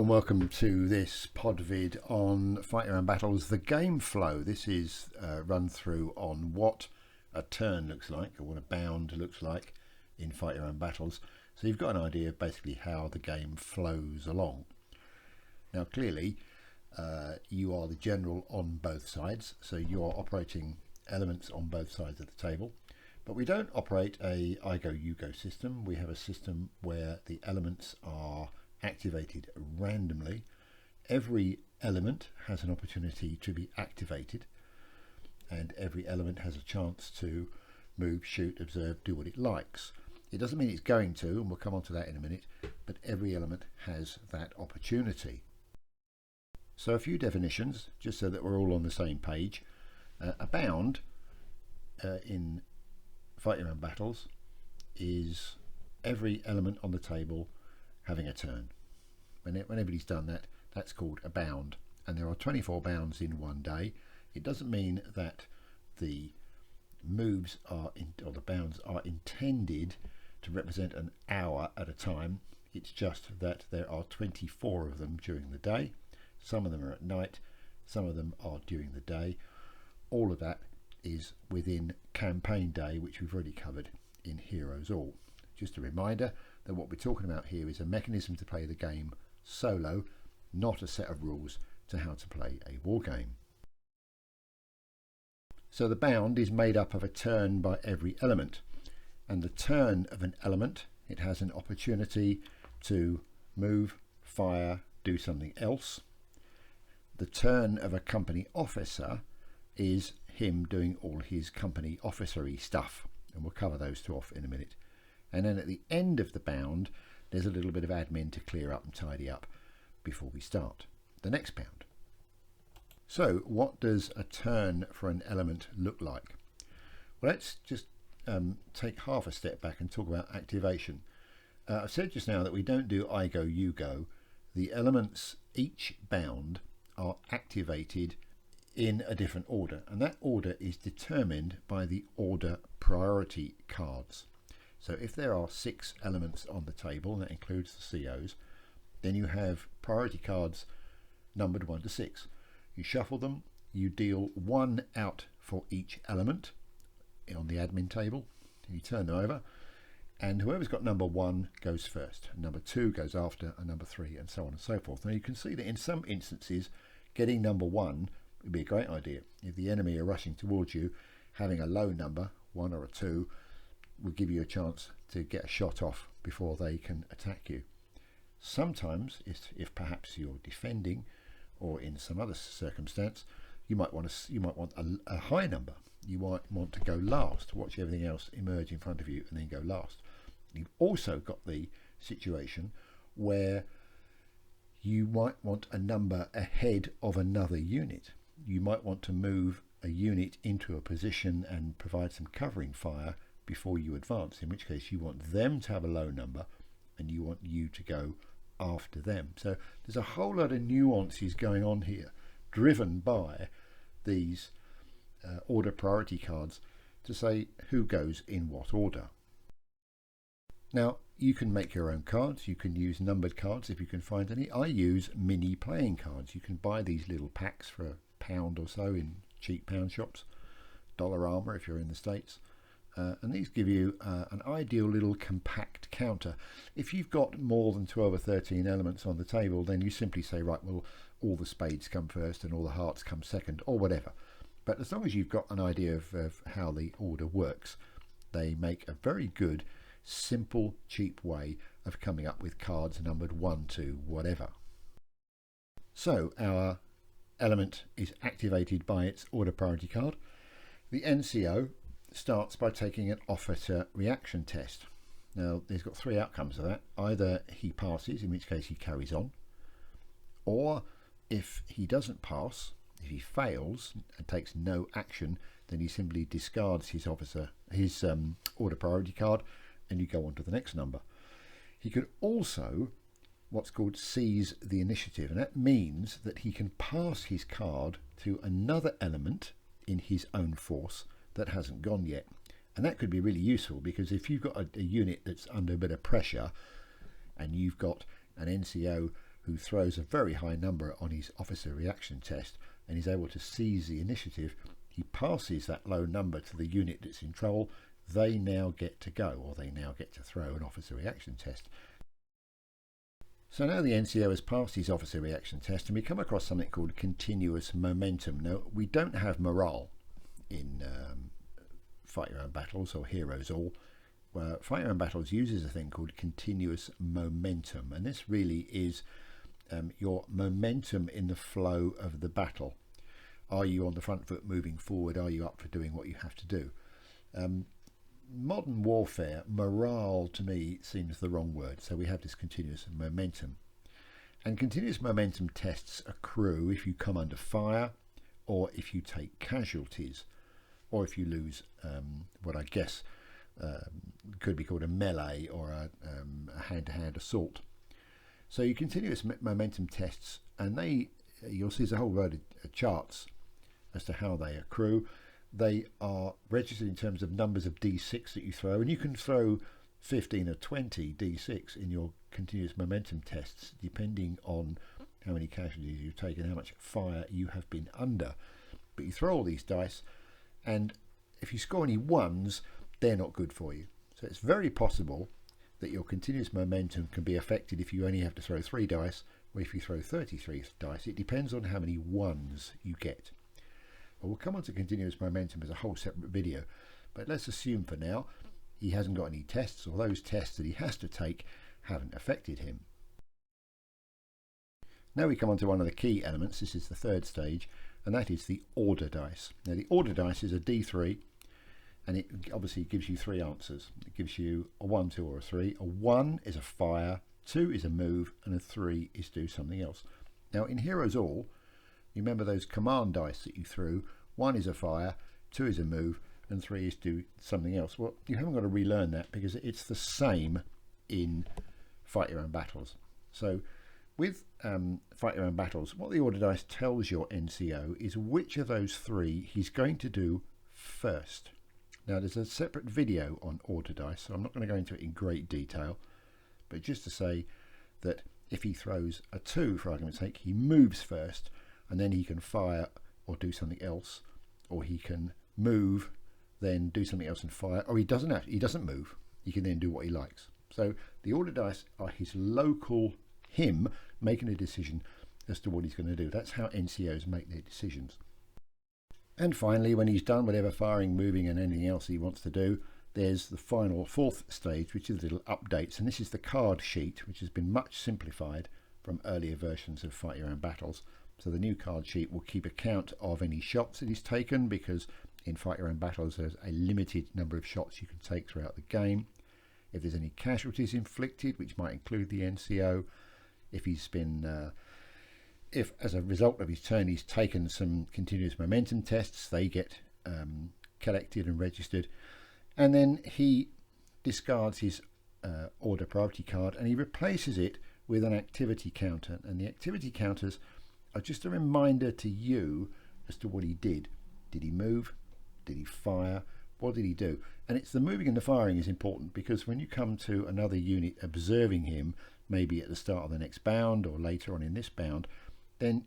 and welcome to this pod vid on Fight Your Own Battles, the game flow. This is a run through on what a turn looks like, or what a bound looks like in Fight Your Own Battles. So you've got an idea of basically how the game flows along. Now clearly you are the general on both sides, so you're operating elements on both sides of the table. But we don't operate a I go you go system. We have a system where the elements are activated randomly. Every element has an opportunity to be activated, and every element has a chance to move, shoot, observe, do what it likes. It doesn't mean it's going to, and we'll come on to that in a minute, but every element has that opportunity. So a few definitions, just so that we're all on the same page. A bound in Fight Your Own Battles is every element on the table having a turn. When everybody's done that, that's called a bound, and there are 24 bounds in one day. It doesn't mean that the moves are or the bounds are intended to represent an hour at a time. It's just that there are 24 of them during the day. Some of them are at night, some of them are during the day. All of that is within campaign day, which we've already covered in Heroes All. Just a reminder that what we're talking about here is a mechanism to play the game solo, not a set of rules to how to play a war game. So the bound is made up of a turn by every element, and the turn of an element, it has an opportunity to move, fire, do something else. The turn of a company officer is him doing all his company officery stuff, and we'll cover those two off in a minute. And then at the end of the bound, there's a little bit of admin to clear up and tidy up before we start the next bound. So what does a turn for an element look like? Well, let's just take half a step back and talk about activation. I said just now that we don't do I go, you go. The elements, each bound, are activated in a different order, and that order is determined by the order priority cards. So if there are 6 elements on the table, and that includes the COs, then you have priority cards numbered 1 to 6. You shuffle them, you deal 1 out for each element on the admin table, you turn them over, and whoever's got number 1 goes first, and number 2 goes after, and number 3, and so on and so forth. Now you can see that in some instances getting number 1 would be a great idea. If the enemy are rushing towards you, having a low number, 1 or a 2, will give you a chance to get a shot off before they can attack you. Sometimes, if perhaps you're defending, or in some other circumstance, you might want a high number. You might want to go last, watch everything else emerge in front of you, and then go last. You've also got the situation where you might want a number ahead of another unit. You might want to move a unit into a position and provide some covering fire before you advance, in which case you want them to have a low number and you want you to go after them. So there's a whole lot of nuances going on here, driven by these order priority cards to say who goes in what order. Now you can make your own cards, you can use numbered cards if you can find any. I use mini playing cards. You can buy these little packs for £1 or so in cheap pound shops, Dollar Armour if you're in the States. And these give you an ideal little compact counter. If you've got more than 12 or 13 elements on the table, then you simply say, right, well, all the spades come first and all the hearts come second, or whatever. But as long as you've got an idea of how the order works, they make a very good, simple, cheap way of coming up with cards numbered 1 to whatever. So our element is activated by its order priority card. The NCO starts by taking an officer reaction test. Now there's got 3 outcomes of that. Either he passes, in which case he carries on, or if he doesn't pass, if he fails and takes no action, then he simply discards his order priority card and you go on to the next number. He could also what's called seize the initiative, and that means that he can pass his card to another element in his own force that hasn't gone yet. And that could be really useful, because if you've got a unit that's under a bit of pressure and you've got an NCO who throws a very high number on his officer reaction test and is able to seize the initiative, he passes that low number to the unit that's in trouble. They now get to go, or they now get to throw an officer reaction test. So now the NCO has passed his officer reaction test, and we come across something called continuous momentum. Now, we don't have morale in Fight Your Own Battles or Heroes All. Fight Your Own Battles uses a thing called continuous momentum, and this really is your momentum in the flow of the battle. Are you on the front foot moving forward? Are you up for doing what you have to do? Modern warfare, morale to me seems the wrong word, so we have this continuous momentum. And continuous momentum tests accrue if you come under fire, or if you take casualties, or if you lose what I guess could be called a melee or a hand-to-hand assault. So your continuous momentum tests, and you'll see there's a whole load of charts as to how they accrue. They are registered in terms of numbers of d6 that you throw, and you can throw 15 or 20 d6 in your continuous momentum tests depending on how many casualties you've taken, how much fire you have been under. But you throw all these dice, and if you score any ones, they're not good for you. So it's very possible that your continuous momentum can be affected if you only have to throw 3 dice, or if you throw 33 dice. It depends on how many ones you get. We'll come on to continuous momentum as a whole separate video, but let's assume for now he hasn't got any tests, or those tests that he has to take haven't affected him. Now we come on to one of the key elements. This is the third stage, and that is the order dice. Now the order dice is a d3, and it obviously gives you 3 answers. It gives you a 1, 2 or a 3. A 1 is a fire, 2 is a move, and a 3 is do something else. Now in Heroes All, you remember those command dice that you threw. 1 is a fire, 2 is a move, and 3 is do something else. Well, you haven't got to relearn that because it's the same in Fight Your Own Battles. So with Fight Your Own Battles, what the order dice tells your NCO is which of those 3 he's going to do first. Now there's a separate video on order dice, so I'm not going to go into it in great detail, but just to say that if he throws a 2, for argument's sake, he moves first, and then he can fire or do something else, or he can move, then do something else and fire, or he doesn't move. He can then do what he likes. So the order dice are his local him making a decision as to what he's going to do. That's how NCOs make their decisions. And finally, when he's done whatever firing, moving and anything else he wants to do, there's the final 4th stage, which is little updates, and this is the card sheet, which has been much simplified from earlier versions of Fight Your Own Battles. So the new card sheet will keep account of any shots that he's taken, because in Fight Your Own Battles there's a limited number of shots you can take throughout the game. If there's any casualties inflicted, which might include the NCO, if he's been if as a result of his turn he's taken some continuous momentum tests, they get collected and registered, and then he discards his order priority card and he replaces it with an activity counter, and the activity counters are just a reminder to you as to what he did. Did he move? Did he fire? What did he do? And it's the moving and the firing is important, because when you come to another unit observing him, maybe at the start of the next bound or later on in this bound, then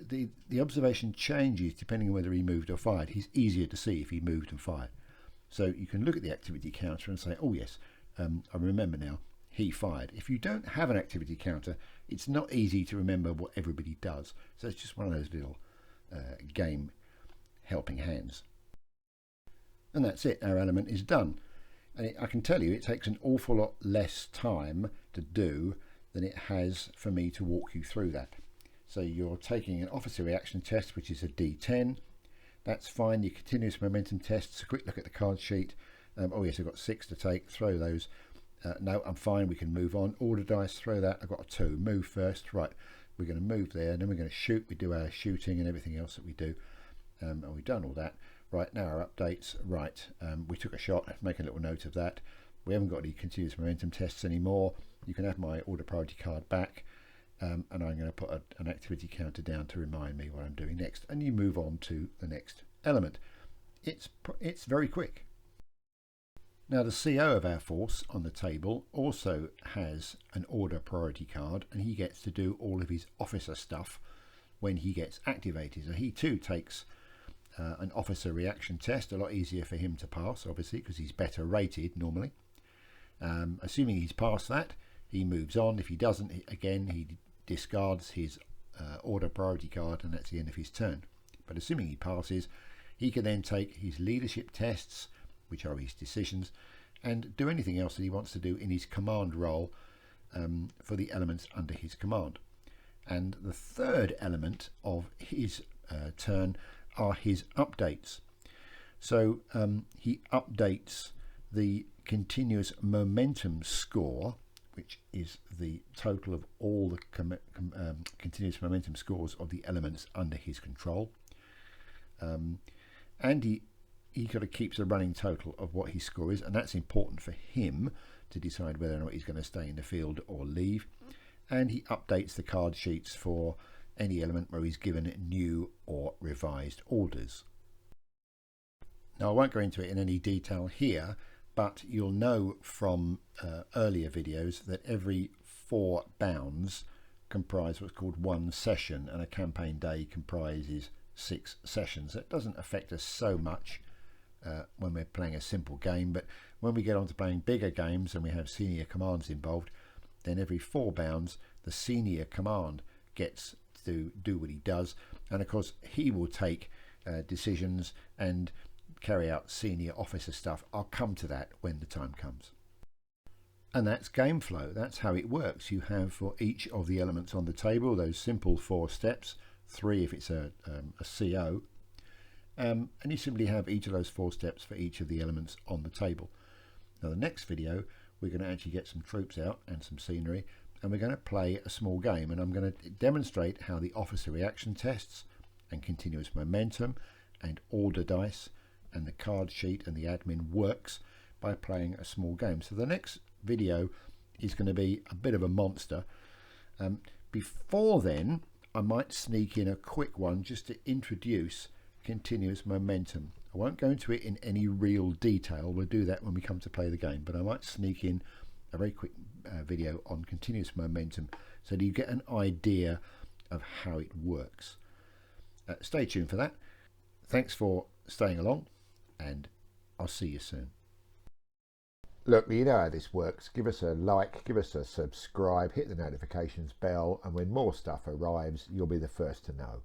the observation changes depending on whether he moved or fired. He's easier to see if he moved and fired. So you can look at the activity counter and say, oh yes, I remember now, he fired. If you don't have an activity counter, it's not easy to remember what everybody does. So it's just one of those little game helping hands. And that's it, our element is done. And I can tell you it takes an awful lot less time to do than it has for me to walk you through that. So you're taking an officer reaction test, which is a D10. That's fine. Your continuous momentum tests, a quick look at the card sheet. Oh yes, I've got 6 to take, throw those. No, I'm fine, we can move on. Order dice, throw that, I've got a 2, move first. Right, we're going to move there, and then we're going to shoot. We do our shooting and everything else that we do. And we've done all that. Right, now our updates. Right, we took a shot, make a little note of that. We haven't got any continuous momentum tests anymore. You can have my order priority card back, and I'm going to put an activity counter down to remind me what I'm doing next, and you move on to the next element. It's very quick. Now the CO of our force on the table also has an order priority card, and he gets to do all of his officer stuff when he gets activated. So he too takes an officer reaction test, a lot easier for him to pass obviously because he's better rated normally. Assuming he's passed that, he moves on. If he doesn't, again he discards his order priority card, and that's the end of his turn. But assuming he passes, he can then take his leadership tests, which are his decisions, and do anything else that he wants to do in his command role for the elements under his command. And the third element of his turn are his updates. So he updates the continuous momentum score, which is the total of all the continuous momentum scores of the elements under his control. And he kind of keeps a running total of what his score is, and that's important for him to decide whether or not he's going to stay in the field or leave. And he updates the card sheets for any element where he's given new or revised orders. Now I won't go into it in any detail here, but you'll know from earlier videos that every 4 bounds comprise what's called 1 session, and a campaign day comprises 6 sessions. That doesn't affect us so much when we're playing a simple game, but when we get on to playing bigger games and we have senior commands involved, then every 4 bounds the senior command gets to do what he does, and of course he will take decisions and carry out senior officer stuff. I'll come to that when the time comes. And that's game flow. That's how it works. You have for each of the elements on the table those simple 4 steps, 3 if it's a CO, and you simply have each of those 4 steps for each of the elements on the table. Now the next video we're going to actually get some troops out and some scenery, and we're going to play a small game, and I'm going to demonstrate how the officer reaction tests and continuous momentum and order dice and the card sheet and the admin works by playing a small game. So the next video is going to be a bit of a monster. Before then, I might sneak in a quick one just to introduce continuous momentum. I won't go into it in any real detail. We'll do that when we come to play the game, but I might sneak in a very quick video on continuous momentum so that you get an idea of how it works. Stay tuned for that. Thanks for staying along, and I'll see you soon. Look, you know how this works. Give us a like, give us a subscribe, hit the notifications bell, and when more stuff arrives, you'll be the first to know.